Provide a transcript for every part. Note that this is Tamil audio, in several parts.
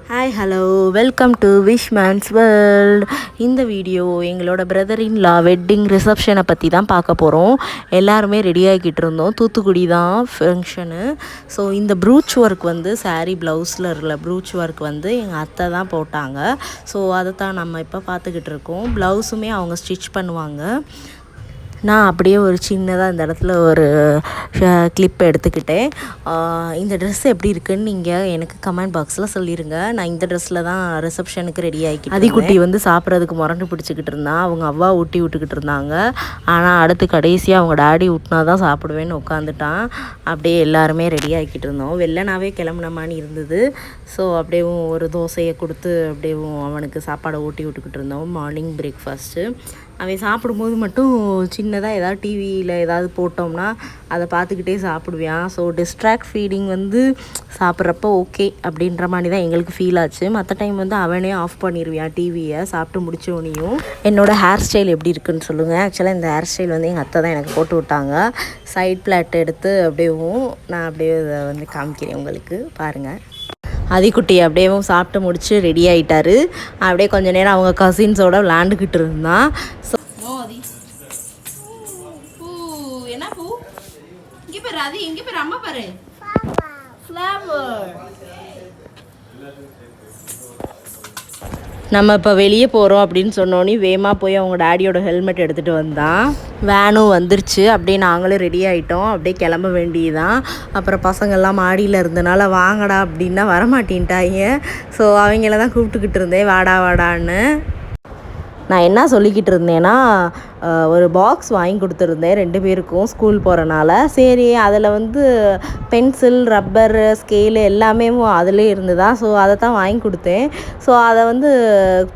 ஹாய் ஹலோ வெல்கம் டு விஷ்மேன்ஸ் வேர்ல்ட். இந்த வீடியோ எங்களோட பிரதர் இன் லா வெட்டிங் ரிசப்ஷனை பற்றி தான் பார்க்க போகிறோம். எல்லாருமே ரெடி ஆகிக்கிட்டு இருந்தோம். தூத்துக்குடி தான் ஃபங்க்ஷனு. ஸோ இந்த ப்ரூச் ஒர்க் வந்து சாரீ ப்ளவுஸில் இருக்கிற ப்ரூச் ஒர்க் வந்து எங்கள் அத்தை தான் போட்டாங்க. ஸோ அதை தான் நம்ம இப்போ பார்த்துக்கிட்டு இருக்கோம். ப்ளவுஸுமே அவங்க ஸ்டிச் பண்ணுவாங்க. நான் அப்படியே ஒரு சின்னதாக இந்த இடத்துல ஒரு கிளிப் எடுத்துக்கிட்டேன். இந்த ட்ரெஸ் எப்படி இருக்குன்னு நீங்கள் எனக்கு கமெண்ட் பாக்ஸில் சொல்லிடுங்க. நான் இந்த ட்ரெஸ்ஸில் தான் ரிசப்ஷனுக்கு ரெடி ஆகிக்கிட்டு அதிகுட்டி வந்து சாப்பிட்றதுக்கு முரண்டு பிடிச்சிக்கிட்டு இருந்தான். அவங்க அவ்வா ஊட்டி விட்டுக்கிட்டு இருந்தாங்க. ஆனால் அடுத்து கடைசியாக அவங்க டாடி ஊட்டினா தான் சாப்பிடுவேன்னு உட்காந்துட்டான். அப்படியே எல்லாருமே ரெடி ஆகிக்கிட்டு இருந்தோம். வெள்ளனாவே கிளம்புன மாதிரி இருந்தது. ஸோ அப்படியே ஒரு தோசையை கொடுத்து அப்படியே அவனுக்கு சாப்பாடை ஊட்டி விட்டுக்கிட்டு இருந்தோம். மார்னிங் பிரேக்ஃபாஸ்ட்டு அவன் சாப்பிடும்போது மட்டும் சின்னதாக ஏதாவது டிவியில் ஏதாவது போட்டோம்னா அதை பார்த்துக்கிட்டே சாப்பிடுவான். ஸோ டிஸ்ட்ராக்ட் ஃபீடிங் வந்து சாப்பிட்றப்ப ஓகே அப்படின்ற மாதிரி தான் எங்களுக்கு ஃபீல் ஆச்சு. மற்ற டைம் வந்து அவனே ஆஃப் பண்ணிடுவான் டிவியை சாப்பிட்டு முடிச்சோனையும். என்னோடய ஹேர் ஸ்டைல் எப்படி இருக்குன்னு சொல்லுங்கள். ஆக்சுவலாக இந்த ஹேர் ஸ்டைல் வந்து எங்கள் அத்தை தான் எனக்கு போட்டு விட்டாங்க. சைட் பிளாட் எடுத்து அப்படியேவும் நான் அப்படியே இதை வந்து காமிக்கிறேன் உங்களுக்கு பாருங்கள். அதிகுட்டி அப்படியேவும் சாப்பிட்டு முடிச்சு ரெடி ஆகிட்டாரு. அப்படியே கொஞ்சம் நேரம் அவங்க கசின்ஸோட விளாண்டுக்கிட்டு இருந்தான். ஸோ என்ன பூ இங்கே பாரு, அது எங்கே பாரு, அம்மா பாரு, ஃப்ளவர். நம்ம இப்போ வெளியே போகிறோம் அப்படின்னு சொன்னோன்னே வேகமாக போய் அவங்க டாடியோட ஹெல்மெட் எடுத்துகிட்டு வந்தான். வேனும் வந்துருச்சு. அப்படியே நாங்களும் ரெடி ஆகிட்டோம். அப்படியே கிளம்ப வேண்டியதான். அப்புறம் பசங்கள்லாம் மாடியில் இருந்தனால வாங்கடா அப்படின்னா வரமாட்டேன்ட்டாங்க. ஸோ அவங்கள தான் கூப்பிட்டுக்கிட்டு இருந்தேன் வாடா வாடான்னு. நான் என்ன சொல்லிக்கிட்டு இருந்தேன்னா ஒரு பாக்ஸ் வாங்கி கொடுத்துருந்தேன் 2 பேருக்கும் ஸ்கூல் போகிறனால. சரி அதில் வந்து பென்சில் ரப்பர் ஸ்கேலு எல்லாமே அதிலே இருந்ததா. ஸோ அதை தான் வாங்கி கொடுத்தேன். ஸோ அதை வந்து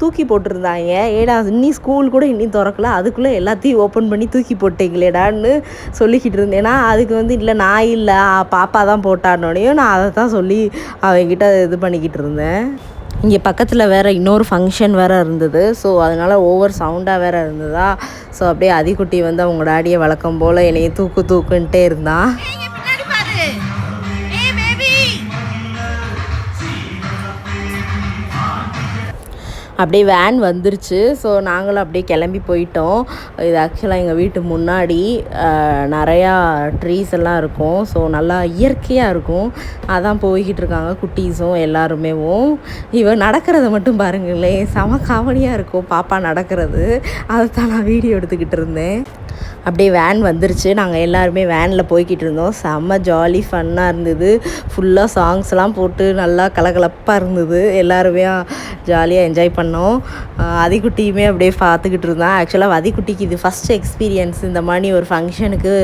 தூக்கி போட்டிருந்தாங்க. ஏடா இன்னி ஸ்கூல் கூட இன்னும் திறக்கல, அதுக்குள்ளே எல்லாத்தையும் ஓப்பன் பண்ணி தூக்கி போட்டீங்களேடான்னு சொல்லிக்கிட்டு இருந்தேன்னா அதுக்கு வந்து இல்லை நான் இல்லை பாப்பா தான் போட்டானோடையும் நான் அதை தான் சொல்லி அவங்ககிட்ட இது பண்ணிக்கிட்டு இருந்தேன். இங்கே பக்கத்தில் வேறு இன்னொரு ஃபங்க்ஷன் வேறு இருந்தது. ஸோ அதனால் ஓவர் சவுண்டாக வேறு இருந்ததா. ஸோ அப்படியே அதிகுட்டி வந்து அவங்க டாடியை வழக்கம் போல் என்னைய தூக்குன்ட்டே இருந்தான். அப்படியே வேன் வந்துருச்சு. ஸோ நாங்களும் அப்படியே கிளம்பி போயிட்டோம். இது ஆக்சுவலாக எங்கள் வீட்டு முன்னாடி நிறையா ட்ரீஸ் எல்லாம் இருக்கும். ஸோ நல்லா இயற்கையாக இருக்கும். அதான் போய்கிட்டு இருக்காங்க குட்டீஸும் எல்லாருமேவும். இவன் நடக்கிறத மட்டும் பாருங்களேன், செம காமெடியாக இருக்கும் பாப்பா நடக்கிறது. அதை தான் நான் வீடியோ எடுத்துக்கிட்டு இருந்தேன். அப்படியே வேன் வந்துருச்சு. நாங்கள் எல்லாருமே வேனில் போய்கிட்டு இருந்தோம். செம்ம ஜாலி ஃபன்னாக இருந்தது. ஃபுல்லாக சாங்ஸ்லாம் போட்டு நல்லா கலகலப்பாக இருந்தது. எல்லாருமே ஜாலியாக என்ஜாய் பண்ணோம். அதிகுட்டியுமே அப்படியே பார்த்துக்கிட்டு இருந்தான். ஆக்சுவலாக அதிகுட்டிக்கு இது ஃபஸ்ட் எக்ஸ்பீரியன்ஸ் இந்த மாதிரி ஒரு ஃபங்க்ஷனுக்கு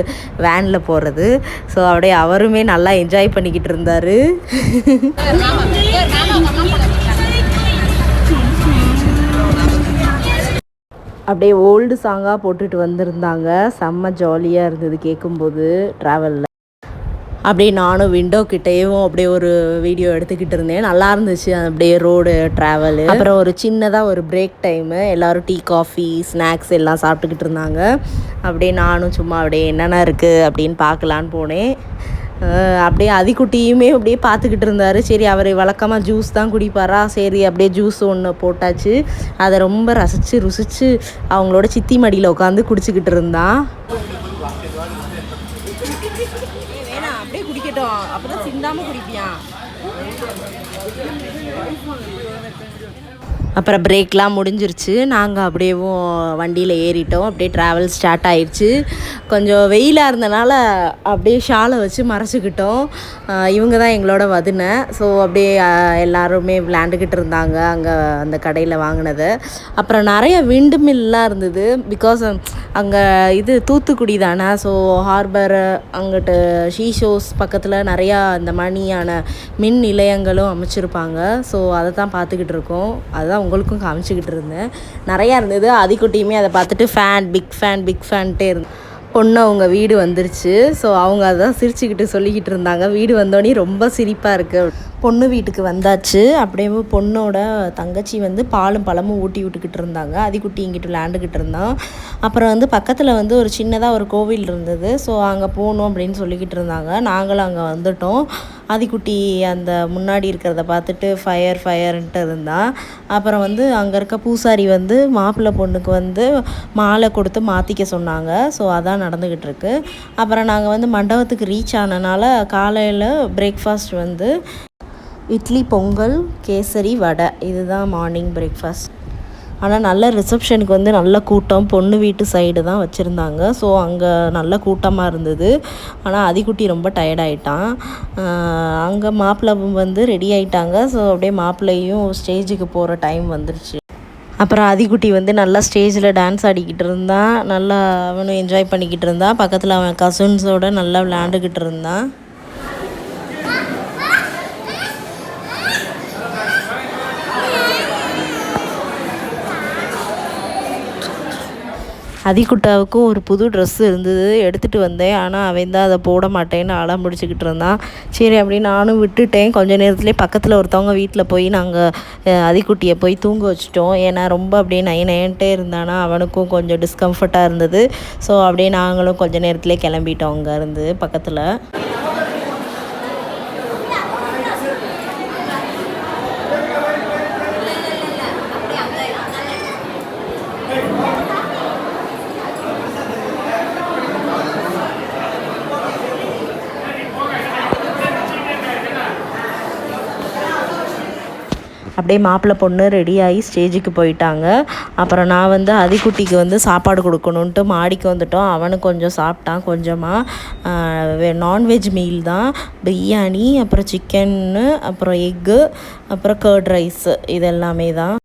வேனில் போகிறது. ஸோ அப்படியே அவருமே நல்லா என்ஜாய் பண்ணிக்கிட்டு இருந்தார். அப்படியே ஓல்டு சாங்காக போட்டுட்டு வந்திருந்தாங்க. செம்ம ஜாலியாக இருந்தது கேட்கும்போது ட்ராவலில். அப்படியே நானும் விண்டோ கிட்டேயும் அப்படியே ஒரு வீடியோ எடுத்துக்கிட்டு இருந்தேன். நல்லா இருந்துச்சு அப்படியே ரோடு ட்ராவலு. அப்புறம் ஒரு சின்னதாக ஒரு பிரேக் டைமு. எல்லோரும் டீ காஃபி ஸ்நாக்ஸ் எல்லாம் சாப்பிட்டுக்கிட்டு இருந்தாங்க. அப்படியே நானும் சும்மா அப்படியே என்னென்ன இருக்குது அப்படின்னு பார்க்கலான்னு போனேன். அப்படியே அதிகுட்டியுமே அப்படியே பார்த்துக்கிட்டு இருந்தார். சரி அவர் வழக்கமாக ஜூஸ் தான் குடிப்பாரா, சரி அப்படியே ஜூஸ் ஒன்று போட்டாச்சு. அதை ரொம்ப ருசித்து அவங்களோட சித்தி மடியில் உட்காந்து குடிச்சிக்கிட்டு இருந்தான். வேணாம் அப்படியே குடிக்கட்டும், அப்போ தான் சிந்தாமல் குடிப்பியான். அப்புறம் பிரேக்லாம் முடிஞ்சிருச்சு. நாங்கள் அப்படியே வண்டியில் ஏறிட்டோம். அப்படியே ட்ராவல் ஸ்டார்ட் ஆயிடுச்சு. கொஞ்சம் வெயிலாக இருந்தனால அப்படியே ஷாலை வச்சு மறைச்சிக்கிட்டோம். இவங்க தான் எங்களோட வதுனை. ஸோ அப்படியே எல்லாருமே விளையாண்டுக்கிட்டு இருந்தாங்க அங்கே அந்த கடையில் வாங்கினது. அப்புறம் நிறைய விண்டு மில்லாம் இருந்தது. பிகாஸ் அங்கே இது தூத்துக்குடி தானே. ஸோ ஹார்பர் அங்கிட்டு ஷீஷோஸ் பக்கத்தில் நிறையா இந்த மணியான மின் நிலையங்களும் அமைச்சிருப்பாங்க. ஸோ அதை தான் பார்த்துக்கிட்டு இருக்கோம். அதுதான் உங்களுக்கும் காமிச்சிக்கிட்டு இருந்தேன். நிறையா இருந்தது. அதிகுட்டியுமே அதை பார்த்துட்டு பிக் ஃபேன்ட்டே பொண்ணு அவங்க வீடு வந்துருச்சு. ஸோ அவங்க அதான் சிரிச்சுக்கிட்டு சொல்லிக்கிட்டு இருந்தாங்க. வீடு வந்தோடனே ரொம்ப சிரிப்பாக இருக்குது. பொண்ணு வீட்டுக்கு வந்தாச்சு. அப்படியே பொண்ணோட தங்கச்சி வந்து பாலும் பழமும் ஊட்டி விட்டுக்கிட்டு இருந்தாங்க. அதிக்குட்டி இங்கிட்டு விளையாண்டுக்கிட்டு இருந்தான். அப்புறம் வந்து பக்கத்தில் வந்து ஒரு சின்னதாக ஒரு கோவில் இருந்தது. ஸோ அங்கே போகணும் அப்படின்னு சொல்லிக்கிட்டு இருந்தாங்க. நாங்களும் அங்கே வந்துட்டோம். அதிக்குட்டி அந்த முன்னாடி இருக்கிறத பார்த்துட்டு ஃபயர்ன்ட்டு இருந்தான். அப்புறம் வந்து அங்கே இருக்க பூசாரி வந்து மாப்பிள்ளை பொண்ணுக்கு வந்து மாலை கொடுத்து மாற்றிக்க சொன்னாங்க. ஸோ அதான் நடந்துக்கிட்டு இருக்கு. அப்புறம் நாங்கள் வந்து மண்டபத்துக்கு ரீச் ஆனனால காலையில் பிரேக்ஃபாஸ்ட் வந்து இட்லி, பொங்கல், கேசரி, வடை இதுதான் மார்னிங் பிரேக்ஃபாஸ்ட். ஆனால் நல்ல ரிசப்ஷனுக்கு வந்து நல்ல கூட்டம். பொண்ணு வீட்டு சைடு தான் வச்சுருந்தாங்க. ஸோ அங்கே நல்ல கூட்டமாக இருந்தது. ஆனால் அதிக்குட்டி ரொம்ப டயர்டாயிட்டான். அங்கே மாப்பிள்ளை வந்து ரெடி ஆகிட்டாங்க. ஸோ அப்படியே மாப்பிள்ளையும் ஸ்டேஜுக்கு போகிற டைம் வந்துருச்சு. அப்புறம் அதிக்குட்டி வந்து நல்லா ஸ்டேஜில் டான்ஸ் ஆடிக்கிட்டு இருந்தான். நல்லா அவனும் என்ஜாய் பண்ணிக்கிட்டு இருந்தான். பக்கத்தில் அவன் கசின்ஸோடு நல்லா விளையாண்டுக்கிட்டு இருந்தான். அதிக்குட்டாவுக்கும் ஒரு புது ட்ரெஸ்ஸு இருந்தது, எடுத்துகிட்டு வந்தேன். ஆனால் அவன் தான் அதை போட மாட்டேன்னு அடம் பிடிச்சிக்கிட்டு இருந்தான். சரி அப்படின்னு நானும் விட்டுட்டேன். கொஞ்சம் நேரத்துலேயே பக்கத்தில் ஒருத்தவங்க வீட்டில் போய் நாங்கள் அதிக்குட்டியை போய் தூங்க வச்சிட்டோம். ஏன்னா ரொம்ப அப்படியே நயன்ட்டே இருந்தானா அவனுக்கும் கொஞ்சம் டிஸ்கம்ஃபர்ட்டாக இருந்தது. ஸோ அப்படியே நாங்களும் கொஞ்சம் நேரத்துலேயே கிளம்பிட்டோம் அங்கேருந்து பக்கத்தில். அப்படியே மாப்பிள்ளை பொண்ணு ரெடியாகி ஸ்டேஜுக்கு போயிட்டாங்க. அப்புறம் நான் வந்து அதிக்குட்டிக்கு வந்து சாப்பாடு கொடுக்கணுன்ட்டு மாடிக்கு வந்துட்டோம். அவனுக்கு கொஞ்சம் சாப்பிட்டான். கொஞ்சமாக நான்வெஜ் மீல் தான், பிரியாணி, அப்புறம் சிக்கன்னு, அப்புறம் எக்கு, அப்புறம் கர்ட் ரைஸு இது எல்லாமே தான்.